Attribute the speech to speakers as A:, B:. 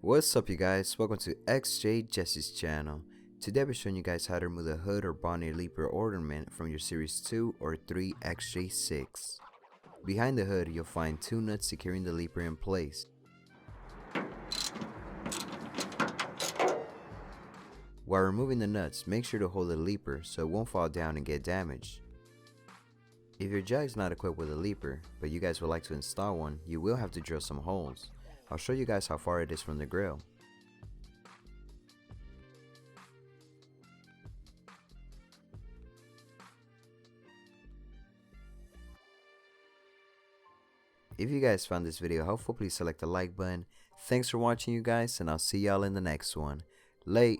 A: What's up you guys, welcome to XJ6's channel. Today I'll be showing you guys how to remove the hood or bonnet leaper ornament from your series 2 or 3 XJ6. Behind the hood you'll find two nuts securing the leaper in place. While removing the nuts, make sure to hold the leaper so it won't fall down and get damaged. If your Jag's not equipped with a leaper, but you guys would like to install one, you will have to drill some holes. I'll show you guys how far it is from the grill. If you guys found this video helpful, please select the like button. Thanks for watching you guys, and I'll see y'all in the next one. Late.